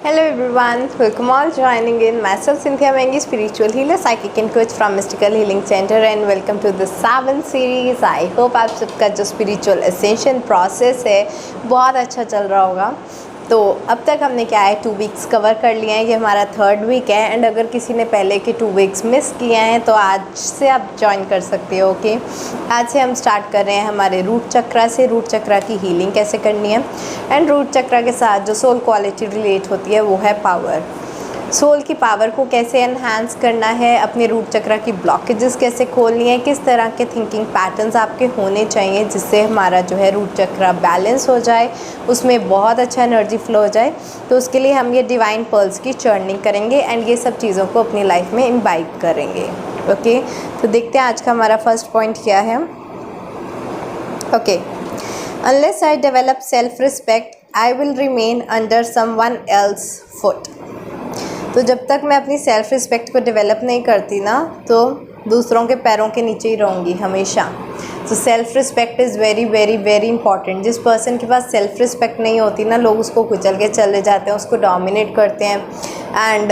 Hello everyone, welcome all joining in myself Cynthia Mengi, spiritual healer, psychic and coach from Mystical Healing Center and welcome to the 7th series. I hope आप सबका जो spiritual ascension process है बहुत अच्छा चल रहा होगा। तो अब तक हमने क्या है 2 वीक्स कवर कर लिए हैं, ये हमारा 3rd वीक है एंड अगर किसी ने पहले के 2 वीक्स मिस किए हैं तो आज से आप ज्वाइन कर सकते हो। ओके, आज से हम स्टार्ट कर रहे हैं हमारे रूट चक्रा से। रूट चक्रा की हीलिंग कैसे करनी है एंड रूट चक्रा के साथ जो सोल क्वालिटी रिलेट होती है वो है पावर। सोल की पावर को कैसे एनहांस करना है, अपने रूट चक्रा की ब्लॉकेजेस कैसे खोलनी है, किस तरह के थिंकिंग पैटर्न्स आपके होने चाहिए जिससे हमारा जो है रूट चक्रा बैलेंस हो जाए, उसमें बहुत अच्छा एनर्जी फ्लो हो जाए। तो उसके लिए हम ये डिवाइन पर्ल्स की चर्निंग करेंगे एंड ये सब चीज़ों को अपनी लाइफ में इम्बाइब करेंगे। ओके, तो देखते हैं आज का हमारा फर्स्ट पॉइंट क्या है। Okay, unless I develop self respect I will remain under someone else foot. तो जब तक मैं अपनी सेल्फ़ रिस्पेक्ट को डेवलप नहीं करती ना तो दूसरों के पैरों के नीचे ही रहूँगी हमेशा। तो self respect is very very very important. जिस पर्सन के पास सेल्फ़ रिस्पेक्ट नहीं होती ना, लोग उसको कुचल के चले जाते हैं, उसको डोमिनेट करते हैं एंड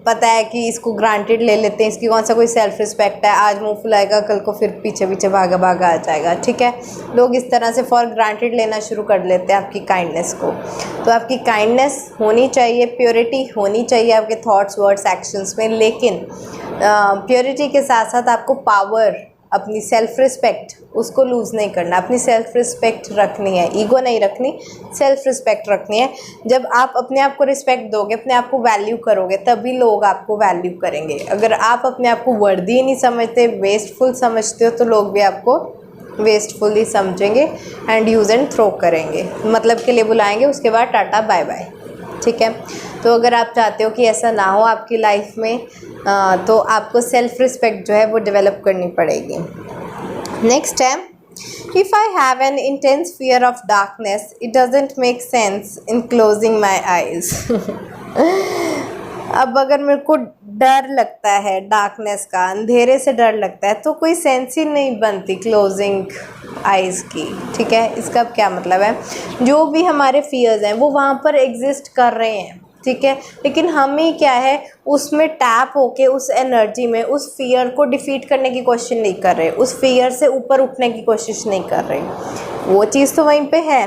पता है कि इसको ग्रांटेड ले लेते हैं, इसकी कौन सा कोई सेल्फ़ रिस्पेक्ट है, आज मुँह फुलाएगा कल को फिर पीछे पीछे भागा भागा आ जाएगा। ठीक है, लोग इस तरह से फॉर ग्रांटेड लेना शुरू कर लेते हैं आपकी काइंडनेस को। तो आपकी काइंडनेस होनी चाहिए, प्योरिटी होनी चाहिए आपके थॉट्स वर्ड्स एक्शंस में, लेकिन प्योरिटी के साथ साथ आपको पावर, अपनी सेल्फ़ रिस्पेक्ट उसको लूज़ नहीं करना। अपनी सेल्फ़ रिस्पेक्ट रखनी है, ईगो नहीं रखनी, सेल्फ़ रिस्पेक्ट रखनी है। जब आप अपने आप को रिस्पेक्ट दोगे, अपने आप को वैल्यू करोगे, तभी लोग आपको वैल्यू करेंगे। अगर आप अपने आप को वर्दी नहीं समझते, वेस्टफुल समझते हो, तो लोग भी आपको वेस्टफुल ही समझेंगे एंड यूज़ एंड थ्रो करेंगे, मतलब के लिए बुलाएंगे, उसके बाद टाटा बाय बाय। ठीक है, तो अगर आप चाहते हो कि ऐसा ना हो आपकी लाइफ में तो आपको सेल्फ़ रिस्पेक्ट जो है वो डेवलप करनी पड़ेगी। नेक्स्ट है, if I have an intense fear of darkness it doesn't make sense in closing my eyes. अब अगर मेरे को डर लगता है डार्कनेस का, अंधेरे से डर लगता है, तो कोई सेंस ही नहीं बनती क्लोजिंग आइज़ की। ठीक है, इसका क्या मतलब है, जो भी हमारे फियर्स हैं वो वहाँ पर एग्जिस्ट कर रहे हैं। ठीक है, लेकिन हम ही क्या है उसमें टैप होके उस एनर्जी में उस फियर को डिफीट करने की कोशिश नहीं कर रहे, उस फियर से ऊपर उठने की कोशिश नहीं कर रहे। वो चीज़ तो वहीं पे है।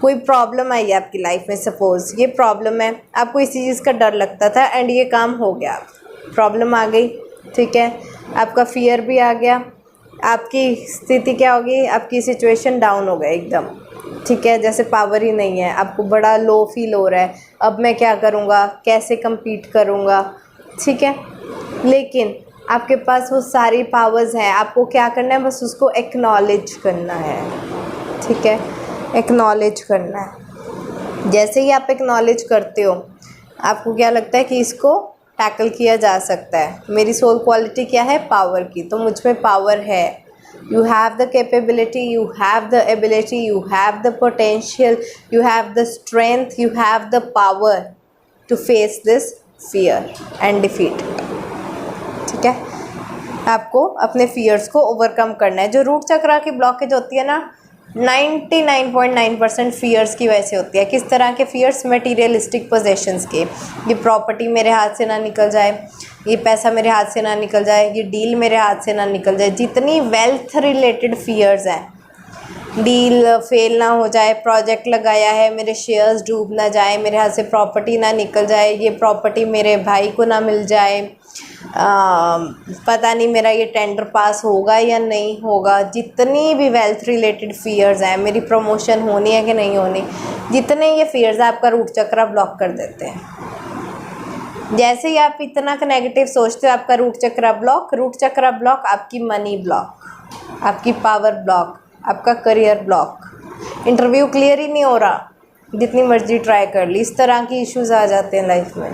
कोई प्रॉब्लम आई है आपकी लाइफ में, सपोज़ ये प्रॉब्लम है, आपको इसी चीज़ का डर लगता था एंड ये काम हो गया, प्रॉब्लम आ गई। ठीक है, आपका फियर भी आ गया, आपकी स्थिति क्या होगी, आपकी सिचुएशन डाउन हो गई एकदम। ठीक है, जैसे पावर ही नहीं है, आपको बड़ा लो फील हो रहा है, अब मैं क्या करूँगा, कैसे compete करूँगा। ठीक है, लेकिन आपके पास वो सारी पावर्स हैं, आपको क्या करना है, बस उसको एक्नॉलेज करना है। ठीक है, एक्नॉलेज करना है। जैसे ही आप एक्नॉलेज करते हो आपको क्या लगता है कि इसको टैकल किया जा सकता है। मेरी सोल क्वालिटी क्या है, पावर की, तो मुझ में पावर है। You have the capability, you have the ability, you have the potential, you have the strength, you have the power to face this fear and defeat it. ठीक है, आपको अपने फियर्स को ओवरकम करना है। जो रूट चक्रा की ब्लॉकेज होती है ना, 99.9% फियर्स की वजह से होती है। किस तरह के फियर्स, मटेरियलिस्टिक पोजेशंस के, ये प्रॉपर्टी मेरे हाथ से ना निकल जाए, ये पैसा मेरे हाथ से ना निकल जाए, ये डील मेरे हाथ से ना निकल जाए। जितनी वेल्थ रिलेटेड फियर्स हैं, डील फेल ना हो जाए, प्रोजेक्ट लगाया है मेरे शेयर्स डूब ना जाए, मेरे हाथ से प्रॉपर्टी ना निकल जाए, ये प्रॉपर्टी मेरे भाई को ना मिल जाए, पता नहीं मेरा ये टेंडर पास होगा या नहीं होगा। जितनी भी वेल्थ रिलेटेड फियर्स हैं, मेरी प्रमोशन होनी है कि नहीं होनी, जितने ये फियर्स आपका रूट चक्रा ब्लॉक कर देते हैं। जैसे ही आप इतना नेगेटिव सोचते हो, आपका रूट चक्रा ब्लॉक, रूट चक्रा ब्लॉक, आपकी मनी ब्लॉक, आपकी पावर ब्लॉक, आपका करियर ब्लॉक, इंटरव्यू क्लियर ही नहीं हो रहा, जितनी मर्जी ट्राई कर ली, इस तरह की इश्यूज आ जाते हैं लाइफ में।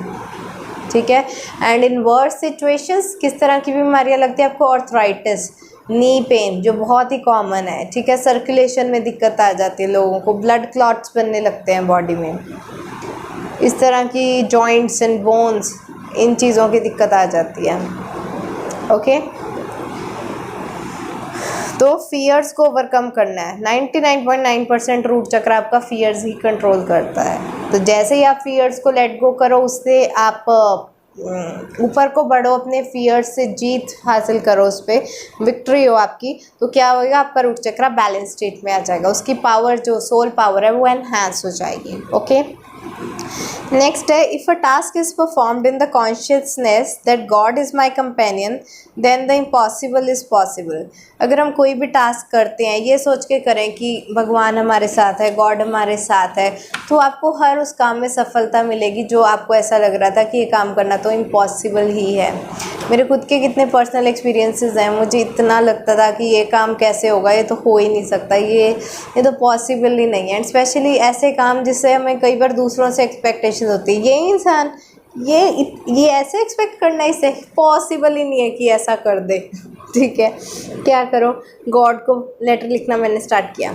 ठीक है, एंड इन वर्स्ट सिचुएशंस किस तरह की बीमारियां लगती है आपको, आर्थराइटिस, नी पेन जो बहुत ही कॉमन है। ठीक है, सर्कुलेशन में दिक्कत आ जाती है लोगों को, ब्लड क्लॉट्स बनने लगते हैं बॉडी में, इस तरह की जॉइंट्स एंड बोन्स, इन चीज़ों की दिक्कत आ जाती है। ओके, तो फियर्स को ओवरकम करना है। 99.9% रूट चक्र आपका फियर्स ही कंट्रोल करता है। तो जैसे ही आप फियर्स को लेट गो करो, उससे आप ऊपर को बढ़ो, अपने फियर्स से जीत हासिल करो, उस पर विक्ट्री हो आपकी, तो क्या होगा, आपका रूट चक्र बैलेंस स्टेट में आ जाएगा, उसकी पावर जो सोल पावर है वो एनहांस हो जाएगी। ओके, नेक्स्ट है, if a task is performed in the consciousness that God is my companion then the impossible is possible. अगर हम कोई भी टास्क करते हैं ये सोच के करें कि भगवान हमारे साथ है, गॉड हमारे साथ है, तो आपको हर उस काम में सफलता मिलेगी जो आपको ऐसा लग रहा था कि ये काम करना तो इम्पॉसिबल ही है। मेरे खुद के कितने पर्सनल एक्सपीरियंसेस हैं, मुझे इतना लगता था कि ये काम कैसे होगा, ये तो हो ही नहीं सकता, ये तो पॉसिबल ही नहीं है। एंड स्पेशली ऐसे काम जिससे हमें कई बार दूसरों से एक्सपेक्टेशन होती है, ये इंसान ये ऐसे एक्सपेक्ट करना इससे पॉसिबल ही नहीं है कि ऐसा कर दे। ठीक है, क्या करो, गॉड को लेटर लिखना मैंने स्टार्ट किया,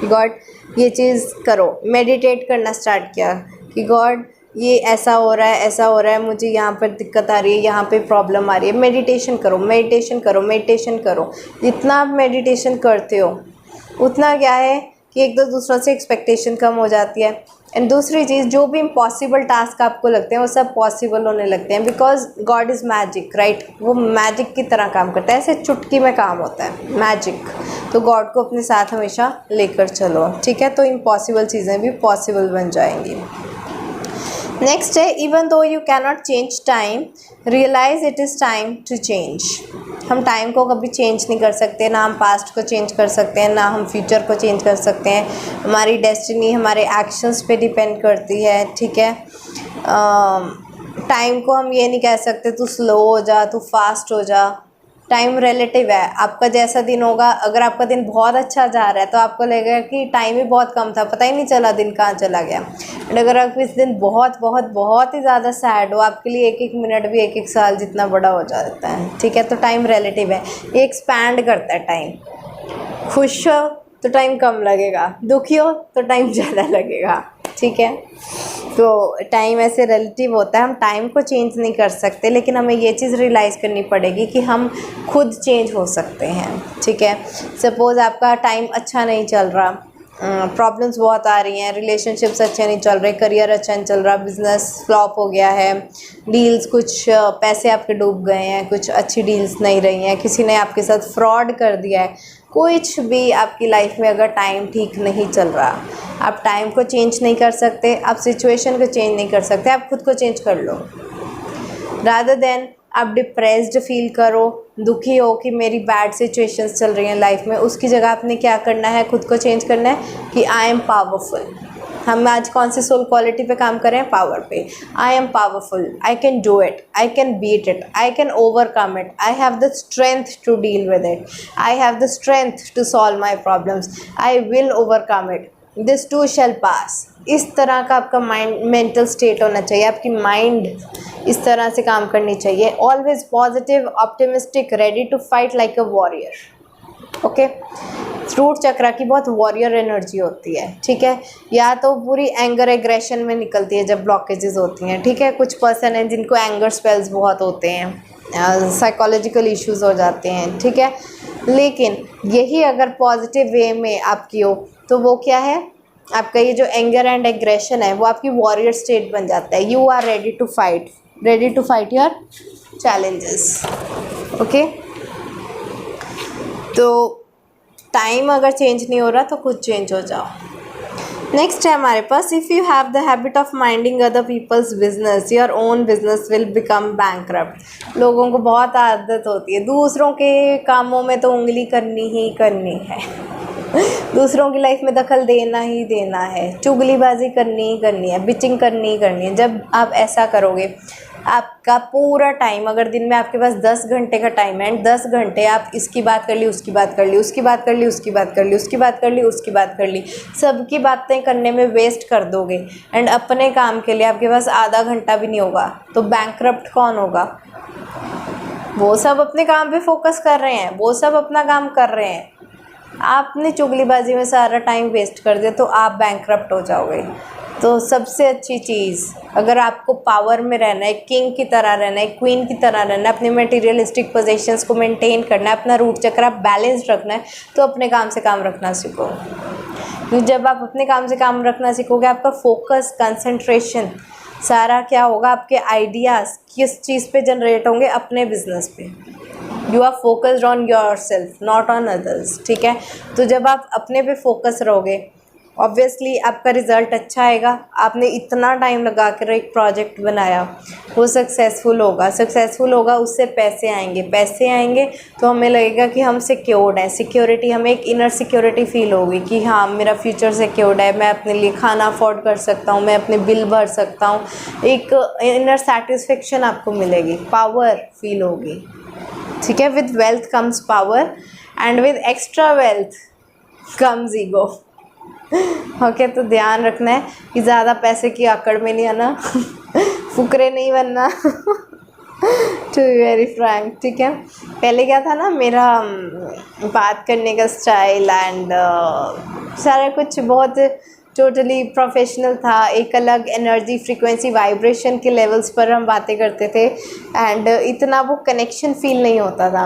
गॉड ये चीज़ करो, मेडिटेट करना स्टार्ट किया कि गॉड ये ऐसा हो रहा है, ऐसा हो रहा है, मुझे यहाँ पर दिक्कत आ रही है, यहाँ पे प्रॉब्लम आ रही है, मेडिटेशन करो, मेडिटेशन करो, मेडिटेशन करो। जितना आप मेडिटेशन करते हो उतना क्या है कि एक दो दूसरों से एक्सपेक्टेशन कम हो जाती है। एंड दूसरी चीज़, जो भी इम्पॉसिबल टास्क आपको लगते हैं वो सब पॉसिबल होने लगते हैं, because God is magic, right. वो मैजिक की तरह काम करता है, ऐसे चुटकी में काम होता है मैजिक। तो गॉड को अपने साथ हमेशा लेकर चलो, ठीक है, तो इम्पॉसिबल चीज़ें भी पॉसिबल बन जाएंगी। नेक्स्ट है, even though you cannot change time realize it is time to change. हम टाइम को कभी चेंज नहीं कर सकते, ना हम पास्ट को चेंज कर सकते हैं, ना हम फ्यूचर को चेंज कर सकते हैं। हमारी डेस्टिनी हमारे एक्शंस पे डिपेंड करती है, ठीक है। टाइम को हम ये नहीं कह सकते तू स्लो हो जा, तू फास्ट हो जा। टाइम रिलेटिव है। आपका जैसा दिन होगा, अगर आपका दिन बहुत अच्छा जा रहा है तो आपको लगेगा कि टाइम ही बहुत कम था, पता ही नहीं चला दिन कहाँ चला गया। एंड अगर आप इस दिन बहुत बहुत बहुत ही ज़्यादा सैड हो, आपके लिए एक एक मिनट भी एक एक साल जितना बड़ा हो जाता है, ठीक है। तो टाइम रिलेटिव है, ये एक्सपैंड करता है टाइम। खुश हो तो टाइम कम लगेगा, दुखी हो तो टाइम ज़्यादा लगेगा, ठीक है। तो टाइम ऐसे रिलेटिव होता है, हम टाइम को चेंज नहीं कर सकते, लेकिन हमें ये चीज़ रियलाइज़ करनी पड़ेगी कि हम खुद चेंज हो सकते हैं, ठीक है। सपोज़ आपका टाइम अच्छा नहीं चल रहा, प्रॉब्लम्स बहुत आ रही हैं, रिलेशनशिप्स अच्छे नहीं चल रहे, करियर अच्छा नहीं चल रहा, बिजनेस फ्लॉप हो गया है, डील्स कुछ पैसे आपके डूब गए हैं, कुछ अच्छी डील्स नहीं रही हैं, किसी ने आपके साथ फ्रॉड कर दिया है, कुछ भी आपकी लाइफ में अगर टाइम ठीक नहीं चल रहा, आप टाइम को चेंज नहीं कर सकते, आप सिचुएशन को चेंज नहीं कर सकते, आप खुद को चेंज कर लो। रादर देन आप डिप्रेस्ड फील करो, दुखी हो कि मेरी बैड सिचुएशंस चल रही हैं लाइफ में, उसकी जगह आपने क्या करना है, खुद को चेंज करना है कि आई एम पावरफुल। हम आज कौन सी सोल क्वालिटी पे काम कर रहे हैं, पावर पे। I am powerful, I can do it, I can beat it, I can overcome it, I have the strength to deal with it, I have the strength to solve my problems, I will overcome it, this too shall pass. इस तरह का आपका mind mental state होना चाहिए, आपकी mind इस तरह से काम करनी चाहिए। Always positive, optimistic, ready to fight like a warrior. Okay, root chakra की बहुत वॉरियर एनर्जी होती है, ठीक है। या तो पूरी एंगर एग्रेशन में निकलती है जब ब्लॉकेजेस होती हैं, ठीक है। कुछ पर्सन हैं जिनको एंगर स्पेल्स बहुत होते हैं, साइकोलॉजिकल इश्यूज हो जाते हैं, ठीक है। लेकिन यही अगर पॉजिटिव वे में आपकी हो तो वो क्या है, आपका ये जो एंगर एंड एग्रेशन है वो आपकी वॉरियर स्टेट बन जाता है। You are ready to fight your challenges. Okay, तो टाइम अगर चेंज नहीं हो रहा तो खुद चेंज हो जाओ। नेक्स्ट है हमारे पास, if you have the habit of minding other people's business your own business will become bankrupt. लोगों को बहुत आदत होती है दूसरों के कामों में तो उंगली करनी ही करनी है दूसरों की लाइफ में दखल देना ही देना है, चुगलीबाजी करनी ही करनी है, बिचिंग करनी ही करनी है। जब आप ऐसा करोगे, आपका पूरा टाइम, अगर दिन में आपके पास 10 घंटे का टाइम है एंड 10 घंटे आप इसकी बात कर ली, उसकी बात कर ली, उसकी बात कर ली, उसकी बात कर ली, उसकी बात कर ली, उसकी बात कर ली, सबकी बातें करने में वेस्ट कर दोगे एंड अपने काम के लिए आपके पास आधा घंटा भी नहीं होगा, तो बैंकरप्ट कौन होगा? वो सब अपने काम पे फोकस कर रहे हैं, वो सब अपना काम कर रहे हैं, आपने चुगलीबाजी में सारा टाइम वेस्ट कर दिया तो आप बैंकरप्ट हो जाओगे। तो सबसे अच्छी चीज़, अगर आपको पावर में रहना है, किंग की तरह रहना है, क्वीन की तरह रहना है, अपने मटेरियलिस्टिक पोजीशंस को मेंटेन करना है, अपना रूट चक्र बैलेंस रखना है, तो अपने काम से काम रखना सीखो। क्योंकि जब आप अपने काम से काम रखना सीखोगे, आपका फोकस, कंसंट्रेशन सारा क्या होगा, आपके आइडियाज़ किस चीज़ पे जनरेट होंगे, अपने बिजनेस पे। You are focused on yourself, not on others, ठीक है। तो जब आप अपने पे फोकस रहोगे, ऑब्वियसली आपका रिज़ल्ट अच्छा आएगा। आपने इतना टाइम लगा कर एक प्रोजेक्ट बनाया, वो सक्सेसफुल होगा, उससे पैसे आएंगे तो हमें लगेगा कि हम सिक्योर्ड हैं। सिक्योरिटी, हमें एक इनर सिक्योरिटी फील होगी कि हाँ, मेरा फ्यूचर सिक्योर्ड है, मैं अपने लिए खाना अफोर्ड कर सकता हूँ, मैं अपने बिल भर सकता हूँ। एक इनर सेटिस्फेक्शन आपको मिलेगी, पावर फील होगी, ठीक है। With wealth comes power and with extra wealth comes ego. Okay, तो ध्यान रखना है कि ज़्यादा पैसे की आकड़ में नहीं आना, फुकरे नहीं बनना, टू बी वेरी फ्रैंक, ठीक है। पहले क्या था ना, मेरा बात करने का स्टाइल एंड सारा कुछ बहुत टोटली प्रोफेशनल था। एक अलग एनर्जी, फ्रीक्वेंसी, वाइब्रेशन के लेवल्स पर हम बातें करते थे एंड इतना वो कनेक्शन फील नहीं होता था।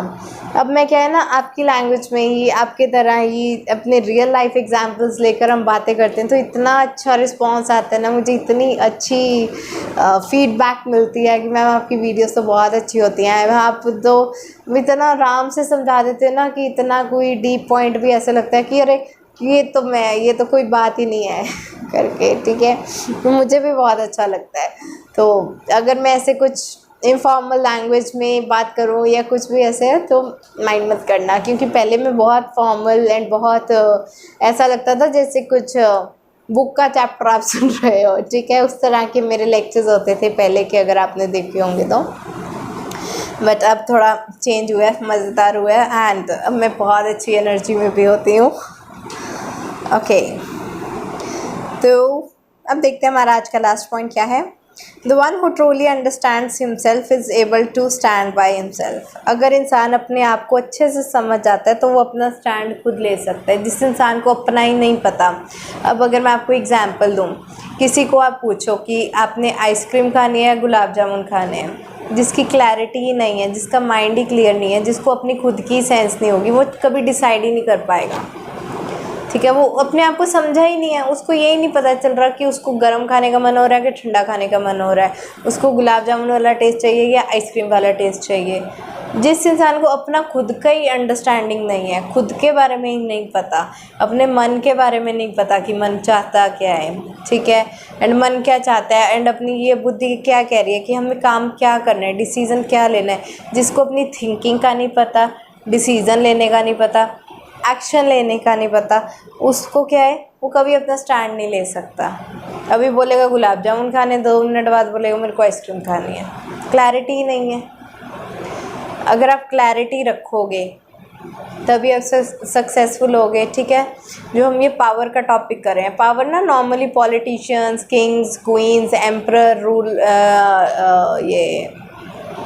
अब मैं क्या है ना, आपकी लैंग्वेज में ही, आपके तरह ही अपने रियल लाइफ एग्जांपल्स लेकर हम बातें करते हैं, तो इतना अच्छा रिस्पांस आता है ना, मुझे इतनी अच्छी फीडबैक मिलती है कि मैम आपकी वीडियोस तो बहुत अच्छी होती हैं, आप तो इतना आराम से समझा देते हैं ना कि इतना कोई डीप पॉइंट भी ऐसा लगता है कि अरे ये तो कोई बात ही नहीं है करके, ठीक है। तो मुझे भी बहुत अच्छा लगता है। तो अगर मैं ऐसे कुछ इनफॉर्मल लैंग्वेज में बात करूँ या कुछ भी ऐसे है तो माइंड मत करना, क्योंकि पहले मैं बहुत फॉर्मल एंड बहुत ऐसा लगता था जैसे कुछ बुक का चैप्टर आप सुन रहे हो, ठीक है। उस तरह के मेरे लेक्चर्स होते थे पहले के, अगर आपने देखे होंगे तो। बट अब थोड़ा चेंज हुआ है, मज़ेदार हुआ है एंड अब मैं बहुत अच्छी एनर्जी में भी होती हूँ। ओके, तो अब देखते हैं हमारा आज का लास्ट पॉइंट क्या है। The one who truly understands himself is able to stand by himself. अगर इंसान अपने आप को अच्छे से समझ जाता है तो वो अपना स्टैंड खुद ले सकता है। जिस इंसान को अपना ही नहीं पता, अब अगर मैं आपको एग्जांपल दूँ, किसी को आप पूछो कि आपने आइसक्रीम खानी है या गुलाब जामुन खाने हैं, जिसकी क्लैरिटी ही नहीं है, जिसका माइंड ही क्लियर नहीं है, जिसको अपनी खुद की सेंस नहीं होगी, वो कभी डिसाइड ही नहीं कर पाएगा, ठीक है। वो अपने आप को समझा ही नहीं है, उसको यही नहीं पता चल रहा कि उसको गर्म खाने का मन हो रहा है कि ठंडा खाने का मन हो रहा है, उसको गुलाब जामुन वाला टेस्ट चाहिए या आइसक्रीम वाला टेस्ट चाहिए। जिस इंसान को अपना खुद का ही अंडरस्टैंडिंग नहीं है, खुद के बारे में ही नहीं पता, अपने मन के बारे में नहीं पता कि मन चाहता क्या है, ठीक है, एंड मन क्या चाहता है एंड अपनी ये बुद्धि क्या कह रही है कि हमें काम क्या करना है, डिसीज़न क्या लेना है, जिसको अपनी थिंकिंग का नहीं पता, डिसीज़न लेने का नहीं पता, एक्शन लेने का नहीं पता, उसको क्या है, वो कभी अपना स्टैंड नहीं ले सकता। अभी बोलेगा गुलाब जामुन खाने, 2 मिनट बाद बोलेगा मेरे को आइसक्रीम खानी है। क्लैरिटी ही नहीं है। अगर आप क्लैरिटी रखोगे तभी आप सक्सेसफुल होगे, ठीक है। जो हम ये पावर का टॉपिक कर रहे हैं, पावर ना normally politicians, kings, queens, emperor, ये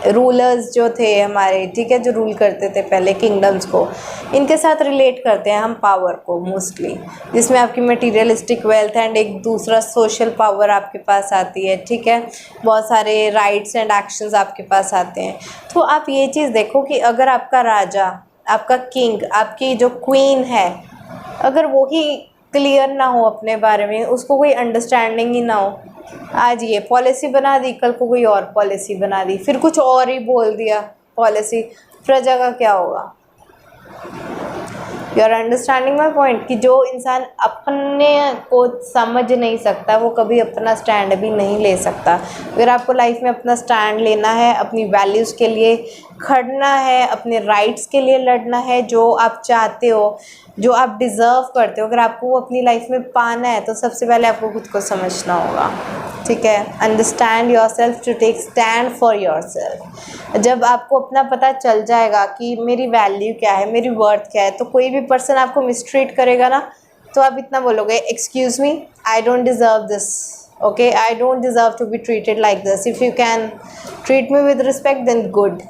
रूलर्स जो थे हमारे, ठीक है, जो रूल करते थे पहले किंगडम्स को, इनके साथ रिलेट करते हैं हम पावर को मोस्टली, जिसमें आपकी मटेरियलिस्टिक वेल्थ एंड एक दूसरा सोशल पावर आपके पास आती है, ठीक है। बहुत सारे राइट्स एंड एक्शंस आपके पास आते हैं। तो आप ये चीज़ देखो कि अगर आपका राजा, आपका किंग, आपकी जो क्वीन है, अगर वो ही क्लियर ना हो अपने बारे में, उसको कोई अंडरस्टैंडिंग ही ना हो, आज ये पॉलिसी बना दी, कल को कोई और पॉलिसी बना दी, फिर कुछ और ही बोल दिया पॉलिसी, प्रजा का क्या होगा? You are understanding my point, कि जो इंसान अपने को समझ नहीं सकता वो कभी अपना स्टैंड भी नहीं ले सकता। अगर आपको लाइफ में अपना स्टैंड लेना है, अपनी वैल्यूज़ के लिए खड़ना है, अपने राइट्स के लिए लड़ना है, जो आप चाहते हो, जो आप डिज़र्व करते हो, अगर आपको वो अपनी लाइफ में पाना है तो सबसे पहले आपको खुद को समझना होगा, ठीक है। Understand yourself to take stand for yourself. जब आपको अपना पता चल जाएगा कि मेरी वैल्यू क्या है, मेरी वर्थ क्या है, तो कोई भी पर्सन आपको मिसट्रीट करेगा ना, तो आप इतना बोलोगे, excuse me, I don't deserve this, okay, I don't deserve to be treated like this. If you can treat me with respect then good,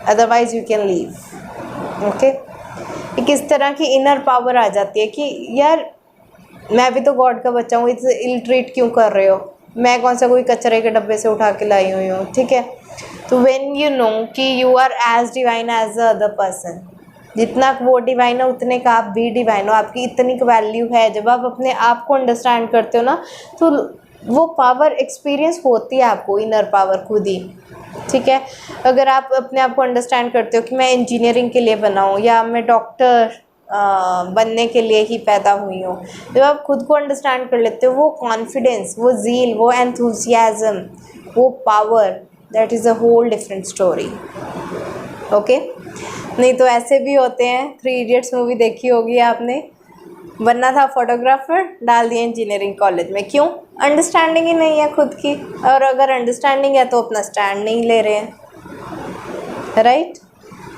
otherwise you can leave, okay. एक इस तरह की इनर पावर आ जाती है कि यार मैं भी तो गॉड का बच्चा हूँ, इसे इल ट्रीट क्यों कर रहे हो, मैं कौन सा कोई कचरे के डब्बे से उठा के लाई हुई हूँ, ठीक है। तो व्हेन यू नो कि you are as divine as the other person, जितना वो डिवाइन है उतने का आप भी डिवाइन हो, आपकी इतनी वैल्यू है। जब आप अपने आप को अंडरस्टैंड करते हो ना, तो वो पावर एक्सपीरियंस होती है आपको, इनर पावर खुद ही, ठीक है। अगर आप अपने आप को अंडरस्टैंड करते हो कि मैं इंजीनियरिंग के लिए बना हूँ या मैं डॉक्टर बनने के लिए ही पैदा हुई हूँ, जब आप खुद को अंडरस्टैंड कर लेते हो, वो कॉन्फिडेंस, वो ज़ील, वो एंथुजियाज़म, वो power, that is a whole different story. Okay, नहीं तो ऐसे भी होते हैं, 3 इडियट्स मूवी देखी होगी आपने, बनना था फोटोग्राफर, डाल दिया इंजीनियरिंग कॉलेज में, क्यों? अंडरस्टैंडिंग ही नहीं है खुद की, और अगर अंडरस्टैंडिंग है तो अपना स्टैंड नहीं ले रहे हैं, राइट।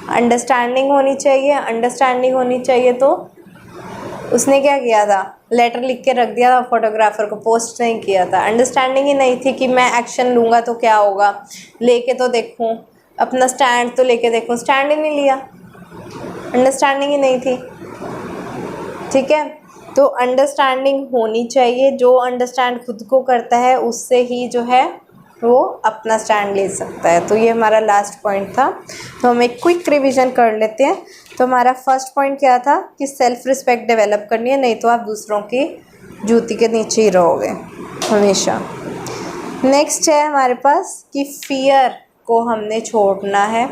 अंडरस्टैंडिंग होनी चाहिए, अंडरस्टैंडिंग होनी चाहिए। तो उसने क्या किया था, लेटर लिख के रख दिया था फोटोग्राफर को, पोस्ट नहीं किया था। अंडरस्टैंडिंग ही नहीं थी कि मैं एक्शन लूँगा तो क्या होगा, लेके तो देखूँ, अपना स्टैंड तो लेके देखूँ, स्टैंड ही नहीं लिया, अंडरस्टैंडिंग ही नहीं थी, ठीक है। तो अंडरस्टैंडिंग होनी चाहिए, जो अंडरस्टैंड खुद को करता है उससे ही जो है वो अपना स्टैंड ले सकता है। तो ये हमारा लास्ट पॉइंट था, तो हम एक क्विक रिवीजन कर लेते हैं। तो हमारा फर्स्ट पॉइंट क्या था कि सेल्फ रिस्पेक्ट डेवलप करनी है, नहीं तो आप दूसरों की जूती के नीचे ही रहोगे हमेशा। नेक्स्ट है हमारे पास कि फियर को हमने छोड़ना है,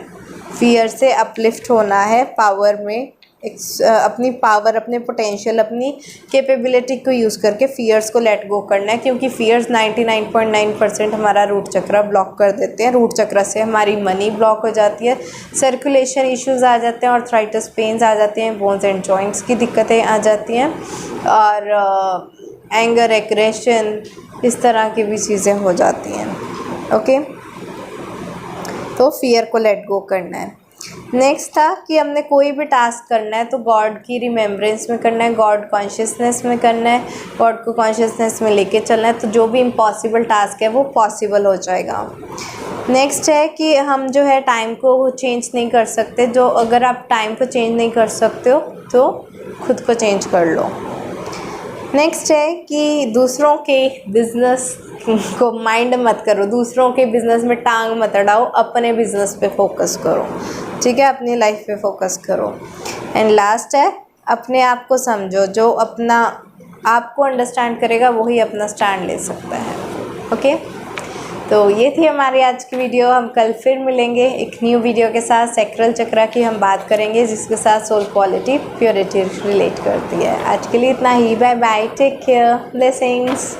फियर से अपलिफ्ट होना है, पावर में अपनी पावर, अपने पोटेंशियल, अपनी कैपेबिलिटी को यूज़ करके फियर्स को लेट गो करना है, क्योंकि फियर्स 99.9% हमारा रूट चक्र ब्लॉक कर देते हैं। रूट चक्र से हमारी मनी ब्लॉक हो जाती है, सर्कुलेशन इश्यूज़ आ जाते हैं, आर्थराइटिस पेन्स आ जाते हैं, बोन्स एंड जॉइंट्स की दिक्कतें आ जाती हैं, और एंगर, एग्रेशन, इस तरह की भी चीज़ें हो जाती हैं। ओके, तो फियर को लेट गो करना है। नेक्स्ट था कि हमने कोई भी टास्क करना है तो गॉड की रिमेम्बरेंस में करना है, गॉड कॉन्शियसनेस में करना है, गॉड को कॉन्शियसनेस में लेके चलना है, तो जो भी इम्पॉसिबल टास्क है वो पॉसिबल हो जाएगा। नेक्स्ट है कि हम जो है टाइम को चेंज नहीं कर सकते, जो अगर आप टाइम को चेंज नहीं कर सकते हो तो खुद को चेंज कर लो। नेक्स्ट है कि दूसरों के बिजनेस को माइंड मत करो, दूसरों के बिजनेस में टांग मत अड़ाओ, अपने बिजनेस पे फोकस करो, ठीक है, अपनी लाइफ पे फोकस करो। एंड लास्ट है अपने आप को समझो, जो अपना आपको अंडरस्टैंड करेगा वही अपना स्टैंड ले सकता है। ओके, तो ये थी हमारी आज की वीडियो। हम कल फिर मिलेंगे एक न्यू वीडियो के साथ। सैक्रल चक्र की हम बात करेंगे, जिसके साथ सोल क्वालिटी, प्योरिटी रिलेट करती है। आज के लिए इतना ही, bye bye, take care, blessings.